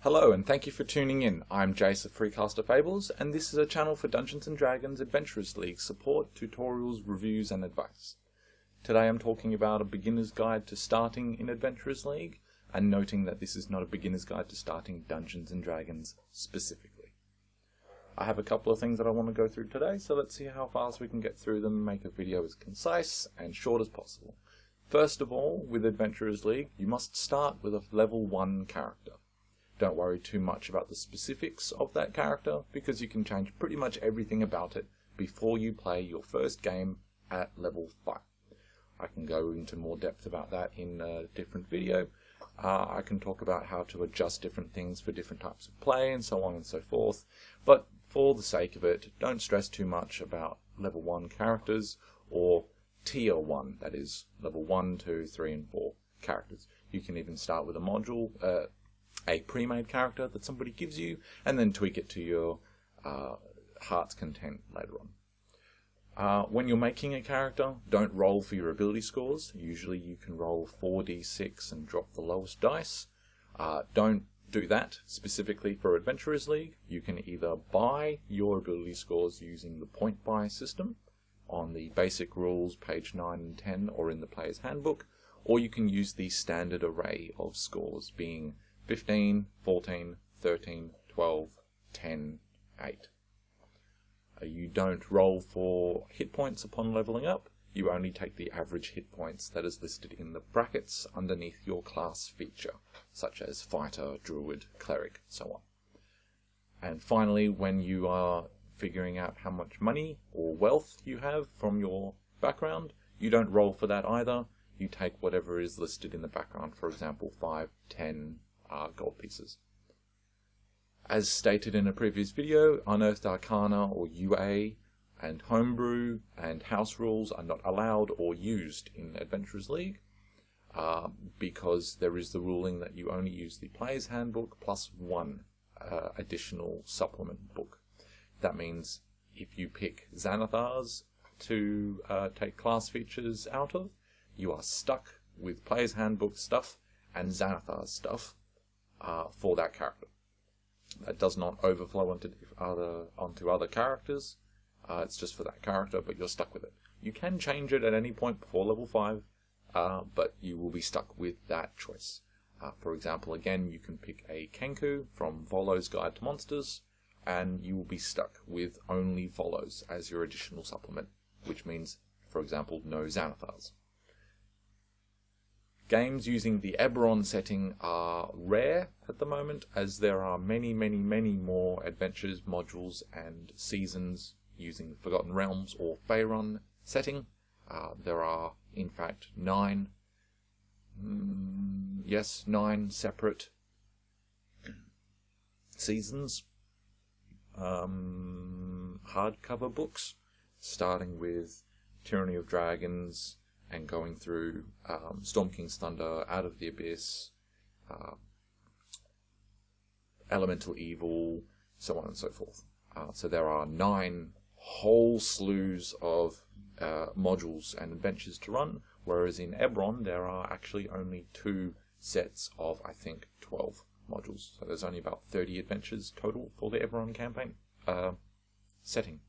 Hello and thank you for tuning in. I'm Jace of Freecaster Fables, and this is a channel for Dungeons & Dragons Adventurers League support, tutorials, reviews and advice. Today I'm talking about a beginner's guide to starting in Adventurers League, and noting that this is not a beginner's guide to starting Dungeons & Dragons specifically. I have a couple of things that I want to go through today, so let's see how fast we can get through them and make a video as concise and short as possible. First of all, with Adventurers League, you must start with a level 1 character. Don't worry too much about the specifics of that character, because you can change pretty much everything about it before you play your first game at level 5. I can go into more depth about that in a different video. I can talk about how to adjust different things for different types of play and so on and so forth, but for the sake of it, don't stress too much about level 1 characters or tier 1, that is level 1, 2, 3 and 4 characters. You can even start with a module, a pre-made character that somebody gives you, and then tweak it to your heart's content later on. When you're making a character, don't roll for your ability scores. Usually you can roll 4d6 and drop the lowest dice. Don't do that specifically for Adventurers League. You can either buy your ability scores using the point buy system on the basic rules, page 9 and 10, or in the player's handbook, or you can use the standard array of scores, being 15, 14, 13, 12, 10, 8. You don't roll for hit points upon leveling up. You only take the average hit points that is listed in the brackets underneath your class feature, such as fighter, druid, cleric, so on. And finally, when you are figuring out how much money or wealth you have from your background, you don't roll for that either. You take whatever is listed in the background, for example 5, 10, gold pieces. As stated in a previous video, Unearthed Arcana or UA and Homebrew and House Rules are not allowed or used in Adventurers League because there is the ruling that you only use the Player's Handbook plus one additional supplement book. That means if you pick Xanathars to take class features out of, you are stuck with Player's Handbook stuff and Xanathar stuff for that character. That does not overflow onto other characters. It's just for that character, but you're stuck with it. You can change it at any point before level 5, but you will be stuck with that choice. For example, again, you can pick a Kenku from Volo's Guide to Monsters, and you will be stuck with only Volos as your additional supplement, which means, for example, no Xanathars. Games using the Eberron setting are rare at the moment, as there are many more adventures, modules and seasons using the Forgotten Realms or Faerun setting. There are, in fact, 9 separate seasons, hardcover books, starting with Tyranny of Dragons, and going through Storm King's Thunder, Out of the Abyss, Elemental Evil, so on and so forth. So there are 9 whole slews of modules and adventures to run, whereas in Eberron there are actually only 2 sets of, I think, 12 modules. So there's only about 30 adventures total for the Eberron campaign setting.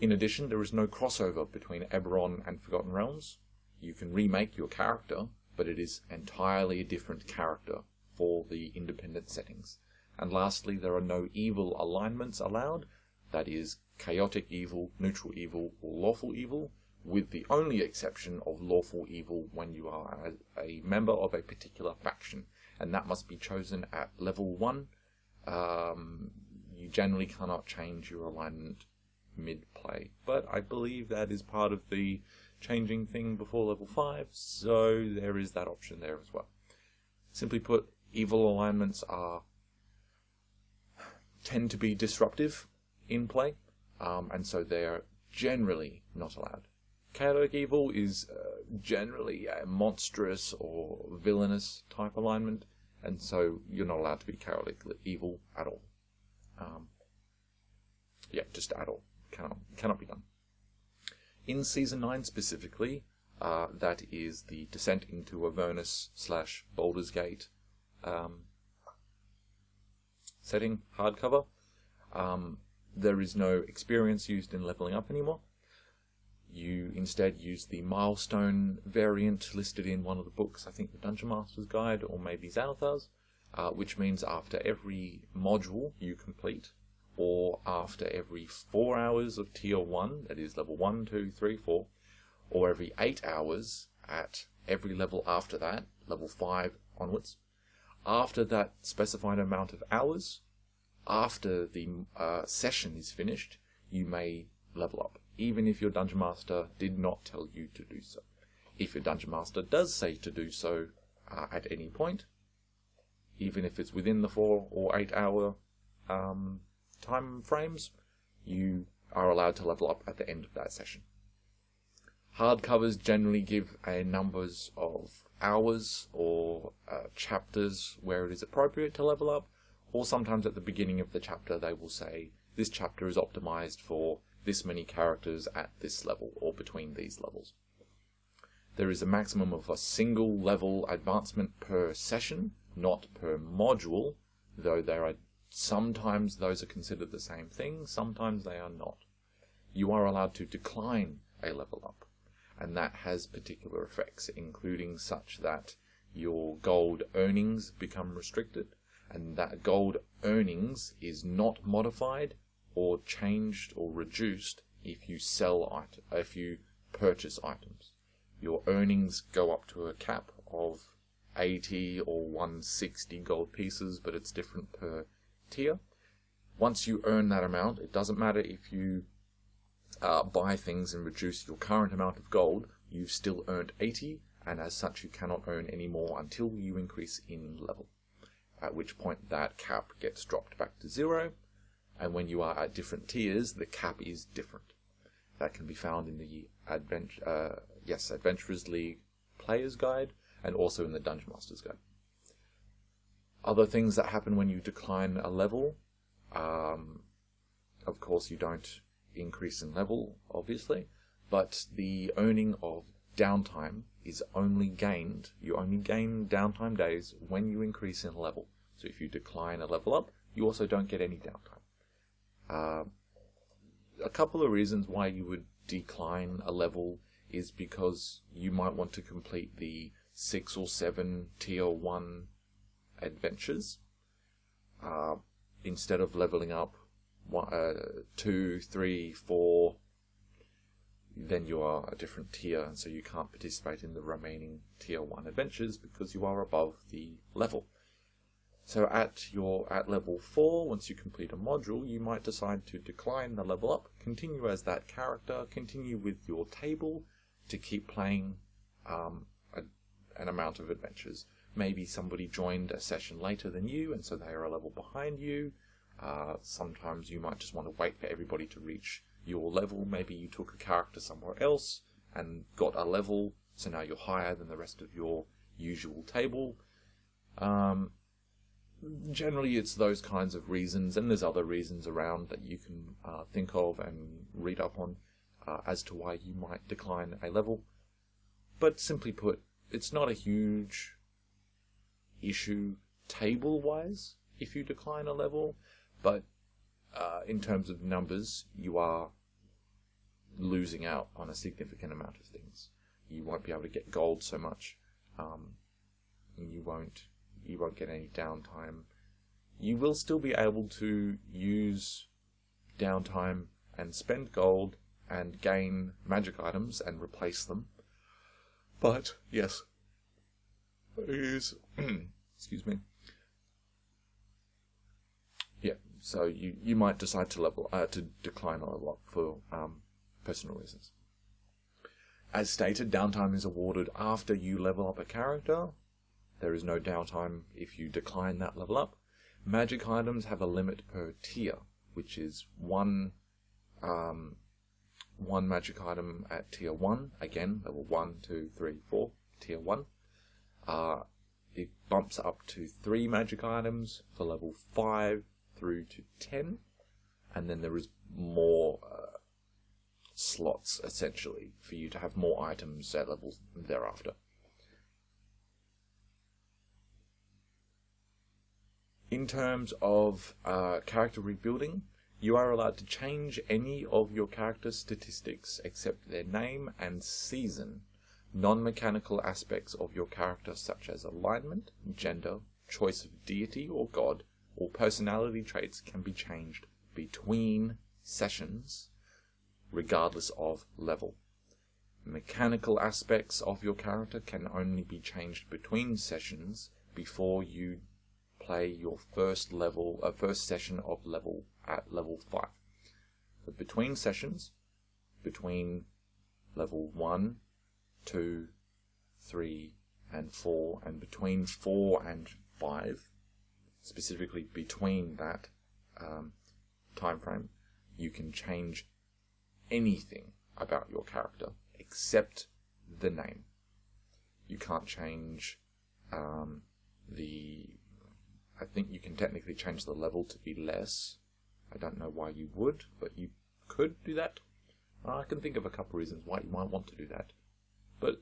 In addition, there is no crossover between Eberron and Forgotten Realms. You can remake your character, but it is entirely a different character for the independent settings. And lastly, there are no evil alignments allowed, that is, chaotic evil, neutral evil, or lawful evil, with the only exception of lawful evil when you are a member of a particular faction, and that must be chosen at level 1. You generally cannot change your alignment mid-play, but I believe that is part of the changing thing before level 5, so there is that option there as well. Simply put, evil alignments tend to be disruptive in play, and so they're generally not allowed. Chaotic evil is generally a monstrous or villainous type alignment, and so you're not allowed to be chaotic evil at all. Just at all. Cannot be done. In Season 9 specifically, that is the Descent into Avernus / Baldur's Gate setting, hardcover. There is no experience used in leveling up anymore. You instead use the milestone variant listed in one of the books, I think the Dungeon Master's Guide or maybe Xanathar's, which means after every module you complete, or after every 4 hours of tier 1, that is level 1, 2, 3, 4, or every 8 hours at every level after that, level 5 onwards. After that specified amount of hours, after the session is finished, you may level up, even if your Dungeon Master did not tell you to do so. If your Dungeon Master does say to do so at any point, even if it's within the 4 or 8 hour time frames, you are allowed to level up at the end of that session. Hardcovers generally give numbers of hours or chapters where it is appropriate to level up, or sometimes at the beginning of the chapter they will say this chapter is optimized for this many characters at this level or between these levels. There is a maximum of a single level advancement per session, not per module, though there are sometimes those are considered the same thing, sometimes they are not. You are allowed to decline a level up, and that has particular effects, including such that your gold earnings become restricted, and that gold earnings is not modified or changed or reduced if you purchase items. Your earnings go up to a cap of 80 or 160 gold pieces, but it's different per tier. Once you earn that amount, it doesn't matter if you buy things and reduce your current amount of gold, you've still earned 80, and as such you cannot earn any more until you increase in level, at which point that cap gets dropped back to 0, and when you are at different tiers, the cap is different. That can be found in the Adventurers League Player's Guide, and also in the Dungeon Master's Guide. Other things that happen when you decline a level, of course you don't increase in level, obviously, but the earning of downtime is only gained, you only gain downtime days when you increase in level. So if you decline a level up, you also don't get any downtime. A couple of reasons why you would decline a level is because you might want to complete the 6 or 7 tier 1 adventures instead of leveling up 2, 3, 4, then you are a different tier, and so you can't participate in the remaining tier 1 adventures because you are above the level. So at level 4, once you complete a module, you might decide to decline the level up, continue as that character, continue with your table to keep playing an amount of adventures. Maybe somebody joined a session later than you, and so they are a level behind you. Sometimes you might just want to wait for everybody to reach your level. Maybe you took a character somewhere else and got a level, so now you're higher than the rest of your usual table. Generally it's those kinds of reasons, and there's other reasons around that you can think of and read up on as to why you might decline a level. But simply put, it's not a huge issue table-wise if you decline a level, but in terms of numbers, you are losing out on a significant amount of things. You won't be able to get gold so much, and you won't get any downtime. You will still be able to use downtime and spend gold and gain magic items and replace them. But yes, it is excuse me. Yeah, so you might decide to decline a level up for personal reasons. As stated, downtime is awarded after you level up a character. There is no downtime if you decline that level up. Magic items have a limit per tier, which is one magic item at tier 1, again, level 1, 2, 3, 4, tier 1. It bumps up to 3 magic items for level 5 through to 10, and then there is more slots, essentially, for you to have more items at levels thereafter. In terms of character rebuilding, you are allowed to change any of your character statistics except their name and season. Non-mechanical aspects of your character such as alignment, gender, choice of deity or god, or personality traits can be changed between sessions regardless of level. Mechanical aspects of your character can only be changed between sessions before you play your first session of level 5. So between sessions, between level 1, 2, 3, and 4, and between 4 and 5, specifically between that time frame, you can change anything about your character except the name. You can't change I think you can technically change the level to be less. I don't know why you would, but you could do that. I can think of a couple of reasons why you might want to do that. But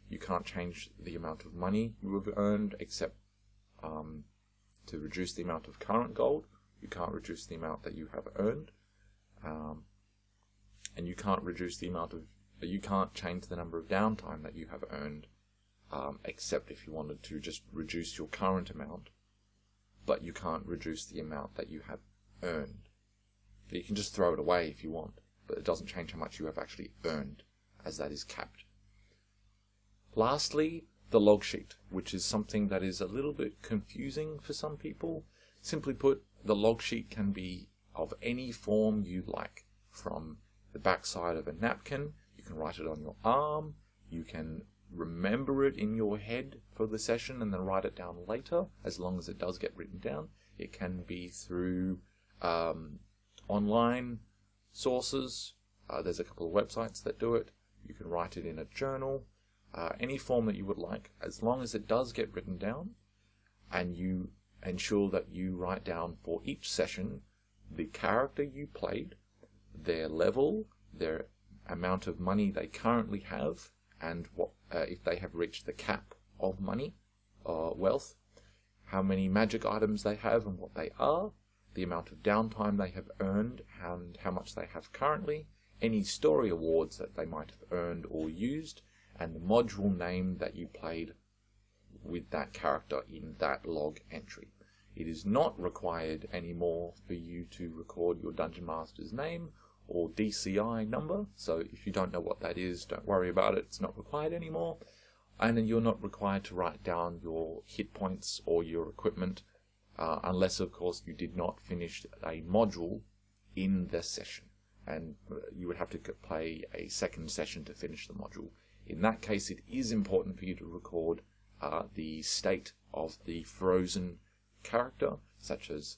you can't change the amount of money you have earned except to reduce the amount of current gold. You can't reduce the amount that you have earned. And you can't change the number of downtime that you have earned, except if you wanted to just reduce your current amount. But you can't reduce the amount that you have earned. You can just throw it away if you want, but it doesn't change how much you have actually earned, as that is capped. Lastly, the log sheet, which is something that is a little bit confusing for some people. Simply put, the log sheet can be of any form you like. From the backside of a napkin, you can write it on your arm, you can remember it in your head for the session and then write it down later, as long as it does get written down. It can be through online sources. There's a couple of websites that do it. You can write it in a journal, any form that you would like, as long as it does get written down, and you ensure that you write down for each session the character you played, their level, their amount of money they currently have, and what if they have reached the cap of money or wealth, how many magic items they have and what they are, the amount of downtime they have earned and how much they have currently, any story awards that they might have earned or used, and the module name that you played with that character in that log entry. It is not required anymore for you to record your Dungeon Master's name or DCI number, so if you don't know what that is, don't worry about it, it's not required anymore. And then you're not required to write down your hit points or your equipment, unless of course you did not finish a module in the session, and you would have to play a second session to finish the module. In that case, it is important for you to record the state of the frozen character, such as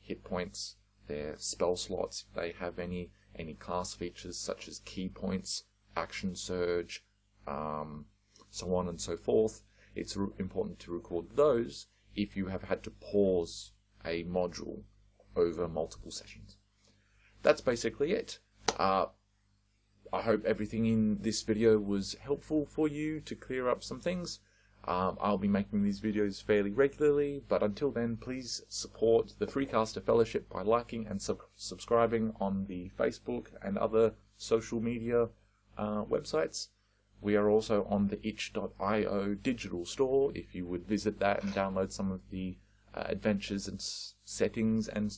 hit points, their spell slots, if they have any class features such as key points, action surge, so on and so forth. It's important to record those if you have had to pause a module over multiple sessions. That's basically it. I hope everything in this video was helpful for you to clear up some things. I'll be making these videos fairly regularly, but until then, please support the Freecaster Fellowship by liking and subscribing on the Facebook and other social media websites. We are also on the itch.io digital store, if you would visit that and download some of the adventures and settings and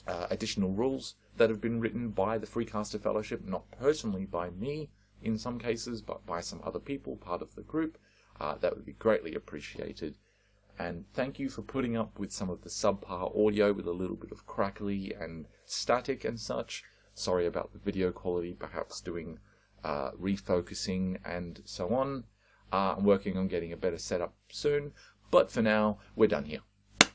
additional rules that have been written by the Freecaster Fellowship, not personally by me in some cases, but by some other people, part of the group. That would be greatly appreciated. And thank you for putting up with some of the subpar audio with a little bit of crackly and static and such. Sorry about the video quality, perhaps doing refocusing and so on. I'm working on getting a better setup soon, but for now, we're done here.